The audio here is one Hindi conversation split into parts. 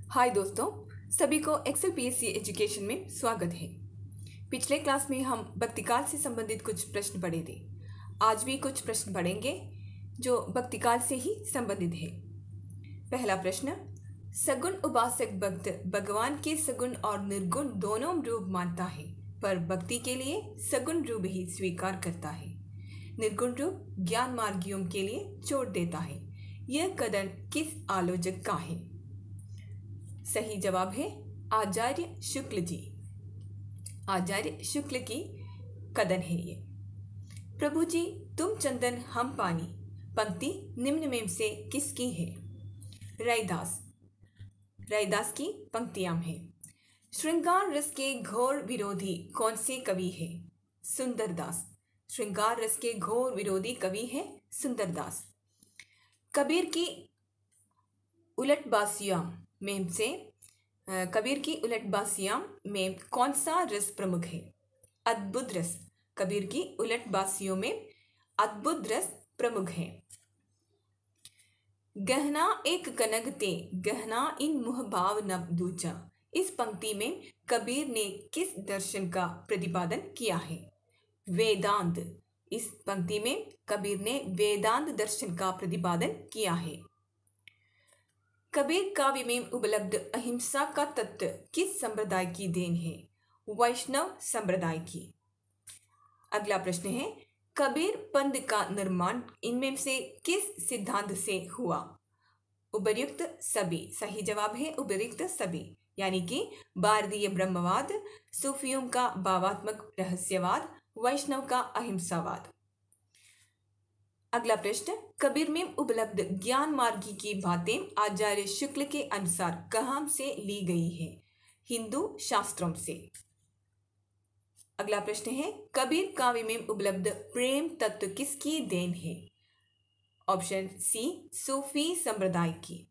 हाय दोस्तों, सभी को एक्सेल पीएससी एजुकेशन में स्वागत है। पिछले क्लास में हम भक्तिकाल से संबंधित कुछ प्रश्न पढ़े थे। आज भी कुछ प्रश्न पढ़ेंगे जो भक्तिकाल से ही संबंधित है। पहला प्रश्न, सगुण उपासक भक्त भगवान के सगुण और निर्गुण दोनों रूप मानता है, पर भक्ति के लिए सगुण रूप ही स्वीकार करता है। निर्गुण रूप ज्ञान मार्गियों के लिए छोड़ देता है। यह कथन किस आलोचक का है? सही जवाब है आचार्य शुक्ल जी। आचार्य शुक्ल की कथन है ये। प्रभु जी तुम चंदन हम पानी, पंक्ति निम्न में से किसकी है? रैदास। रैदास की पंक्तियां हैं। श्रृंगार रस के घोर विरोधी कौन से कवि है? सुंदरदास। श्रृंगार रस के घोर विरोधी कवि है सुंदरदास। कबीर की उलटबासियां में से कबीर की उलटबासियां में कौन सा रस प्रमुख है? अद्भुत रस। कबीर की उलटबासियों में अद्भुत रस प्रमुख है। गहना एक कनक ते गहना इन मुह भाव न दूजा। इस पंक्ति में कबीर ने किस दर्शन का प्रतिपादन किया है? वेदांत। इस पंक्ति में कबीर ने वेदांत दर्शन का प्रतिपादन किया है। कबीर काव्य में उपलब्ध अहिंसा का तत्व किस संप्रदाय की देन है? वैष्णव संप्रदाय की। अगला प्रश्न है, कबीर पंथ का निर्माण इनमें से किस सिद्धांत से हुआ? उपर्युक्त सभी। सही जवाब है उपर्युक्त सभी, यानी कि भारतीय ब्रह्मवाद, सूफियों का भावात्मक रहस्यवाद, वैष्णव का अहिंसावाद। अगला प्रश्न, कबीर में उपलब्ध ज्ञान मार्गी की बातें आचार्य शुक्ल के अनुसार कहाँ से ली गई है? हिंदू शास्त्रों से। अगला प्रश्न है, कबीर काव्य में उपलब्ध प्रेम तत्व किसकी देन है? ऑप्शन सी सूफी संप्रदाय की।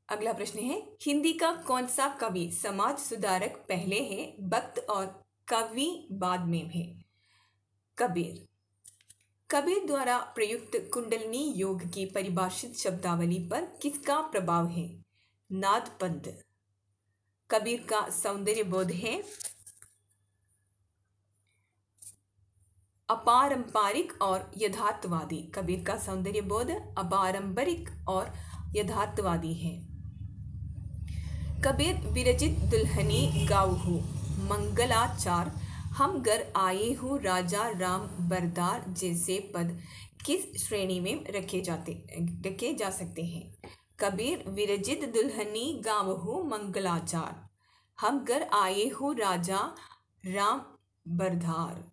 अगला प्रश्न है, हिंदी का कौन सा कवि समाज सुधारक पहले है, भक्त और कवि बाद में है? कबीर। कबीर द्वारा प्रयुक्त कुंडलिनी योग की परिभाषित शब्दावली पर किसका प्रभाव है? नादपंथ। कबीर का सौंदर्य बोध है अपारंपरिक और यथार्थवादी। कबीर का सौंदर्य बोध अपारंपरिक और यथार्थवादी है। कबीर विरचित दुल्हनी गाऊँ मंगलाचार, हम घर आए हूँ राजा राम बरदार जैसे पद किस श्रेणी में रखे जा सकते हैं? कबीर विरचित दुल्हनी गावहु मंगलाचार, हम घर आए हूँ राजा राम बरदार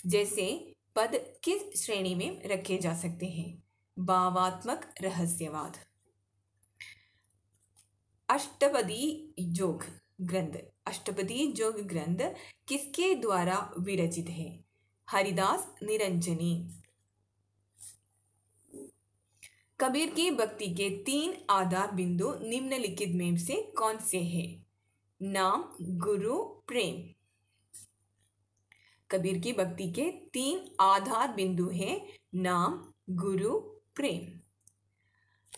जैसे पद किस श्रेणी में रखे जा सकते हैं? भावात्मक रहस्यवाद। अष्टपदी योग ग्रंथ। अष्टपदी योग ग्रंथ किसके द्वारा विरचित है? हरिदास निरंजनी। कबीर की भक्ति के 3 आधार बिंदु निम्नलिखित में से कौन से हैं? नाम, गुरु, प्रेम। कबीर की भक्ति के 3 आधार बिंदु हैं नाम, गुरु, प्रेम।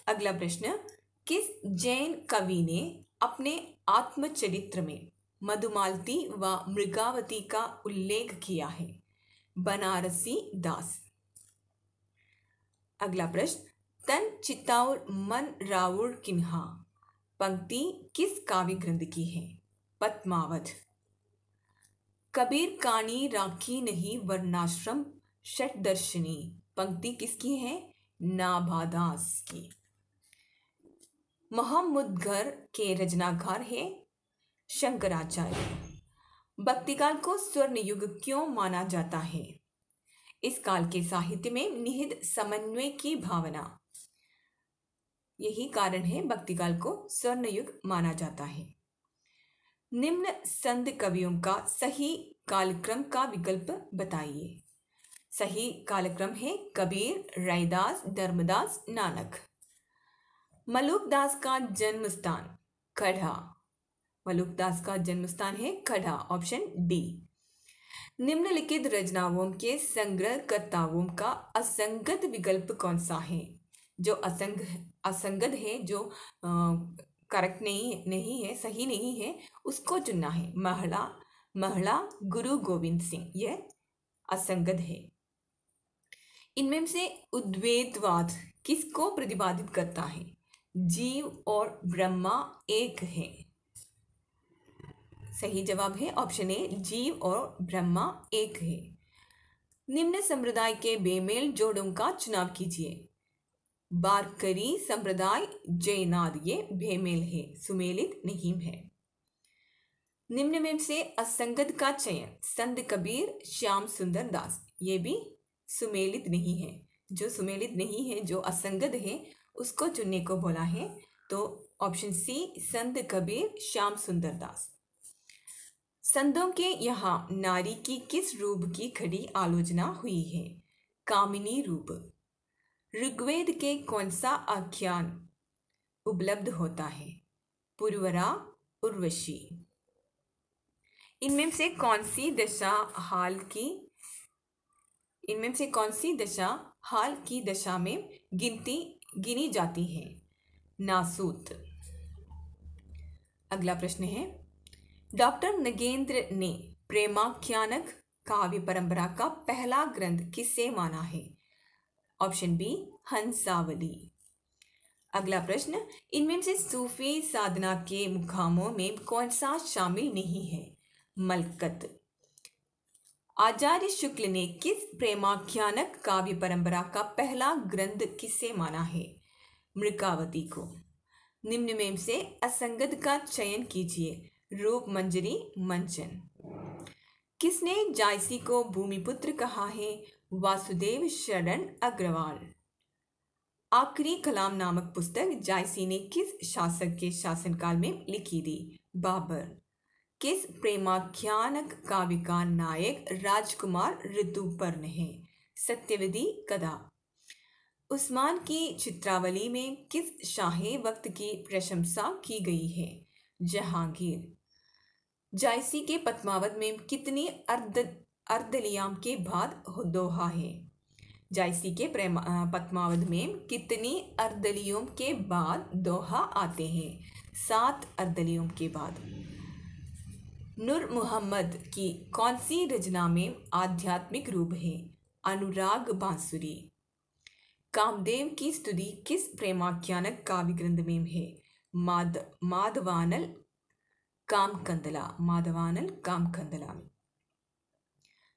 अगला प्रश्न, किस जैन कवि ने अपने आत्मचरित्र में मधुमालती व मृगावती का उल्लेख किया है? बनारसी दास। अगला प्रश्न, तन चित्ताउर मन राउर किन्हा पंक्ति किस काव्य ग्रंथ की है? पद्मावत। कबीर कानी राखी नहीं वर्णाश्रम षटदर्शनी पंक्ति किसकी है? नाभादास की। मोहम्मदगर के रचनाकार है शंकराचार्य। भक्तिकाल को स्वर्ण युग क्यों माना जाता है? इस काल के साहित्य में निहित समन्वय की भावना, यही कारण है भक्तिकाल को स्वर्ण युग माना जाता है। निम्न संत कवियों का सही कालक्रम का विकल्प बताइए। सही कालक्रम है कबीर, रैदास, धर्मदास, नानक। मलुकदास का जन्म स्थान कढ़ा। मलुकदास का जन्म स्थान है कढ़ा, ऑप्शन डी। निम्नलिखित रचनाओं के संग्रहकर्ताओं का असंगत विकल्प कौन सा है? जो असंगत है, जो करेक्ट नहीं है, सही नहीं है, उसको चुनना है। महला गुरु गोविंद सिंह, यह असंगत है। इनमें से उद्वैतवाद किसको प्रतिपादित करता है? जीव और ब्रह्मा एक है। सही जवाब है ऑप्शन ए, जीव और ब्रह्मा एक है। निम्न संप्रदाय के बेमेल जोड़ों का चुनाव कीजिए। बारकरी संप्रदाय जयनाद, ये बेमेल है, सुमेलित नहीं है। निम्न में से असंगत का चयन, संत कबीर, श्याम सुंदर दास, ये भी सुमेलित नहीं है। जो सुमेलित नहीं है, जो असंगत है, उसको चुनने को बोला है। तो ऑप्शन सी, संत कबीर, श्याम सुंदर दास। संतों के यहाँ नारी की किस रूप की खड़ी आलोचना हुई है? कामिनी रूप। ऋग्वेद के कौन सा आख्यान उपलब्ध होता है? पुरवरा, उर्वशी। इनमें से कौन सी दशा हाल की दशा में गिनी जाती है? नासूत। अगला प्रश्न है, डॉक्टर नगेंद्र ने प्रेमाख्यानक काव्य परंपरा का पहला ग्रंथ किसे माना है? Option B, Hansavali. अगला प्रश्न, इनमें से सूफी साधना के मुकामों में कौन सा शामिल नहीं है? मलकत। आचार्य शुक्ल ने किस प्रेमाख्यानक काव्य परंपरा का पहला ग्रंथ किसे माना है? मृकावती को। निम्न में से असंगत का चयन कीजिए। रूप मंजरी, मंचन। किसने जायसी को भूमिपुत्र कहा है? वासुदेव शरण अग्रवाल। आखिरी कलाम नामक पुस्तक जायसी ने किस शासक के शासनकाल में लिखी थी? बाबर। किस प्रेमाख्यानक काव्य का नायक राजकुमार ऋतुपर्ण है? सत्यवती कदा। उस्मान की चित्रावली में किस शाही वक्त की प्रशंसा की गई है? जहांगीर। जायसी के पद्मावत में कितनी अर्धलियाम के बाद दोहा है? जायसी के पद्मावत में कितनी अर्धलियों के बाद दोहा आते हैं? 7 अर्धलियों के बाद। नूर मोहम्मद की कौन सी रचना में आध्यात्मिक रूप है? अनुराग बांसुरी। कामदेव की स्तुति किस प्रेमाख्यानक काव्य ग्रंथ में है? माधवानल कामकंदला में।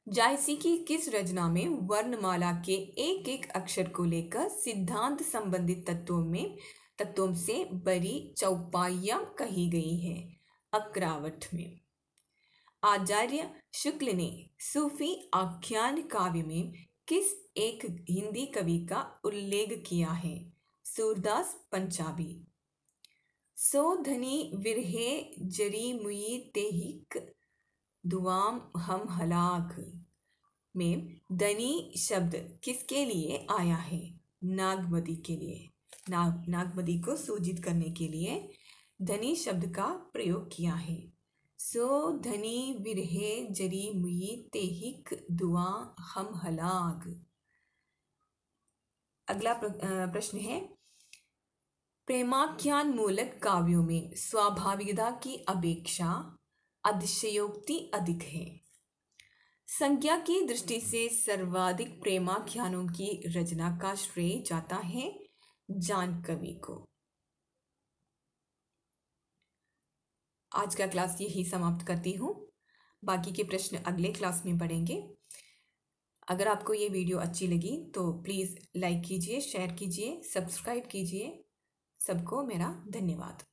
जायसी की किस रचना में वर्णमाला के एक एक अक्षर को लेकर सिद्धांत संबंधित तत्वों से बड़ी चौपाइयां कही गई है? अक्रावट में। आचार्य शुक्ल ने सूफी आख्यान काव्य में किस एक हिंदी कवि का उल्लेख किया है? सूरदास पंजाबी। सो धनी विरहे जरी मुई तेहिक दुआम हम हलाक में धनी शब्द किसके लिए आया है? नागमती के लिए। नागमती को सूचित करने के लिए धनी शब्द का प्रयोग किया है। सो धनी विरहे जरी मुई तेहिक दुआ हम हलाक। अगला प्रश्न है, प्रेमाख्यान मूलक काव्यों में स्वाभाविकता की अपेक्षा अतिशयोक्ति अधिक है। संज्ञा की दृष्टि से सर्वाधिक प्रेमाख्यानों की रचना का श्रेय जाता है जानकवि को। आज का क्लास यही समाप्त करती हूँ। बाकी के प्रश्न अगले क्लास में पढ़ेंगे। अगर आपको ये वीडियो अच्छी लगी तो प्लीज़ लाइक कीजिए, शेयर कीजिए, सब्सक्राइब कीजिए। सबको मेरा धन्यवाद।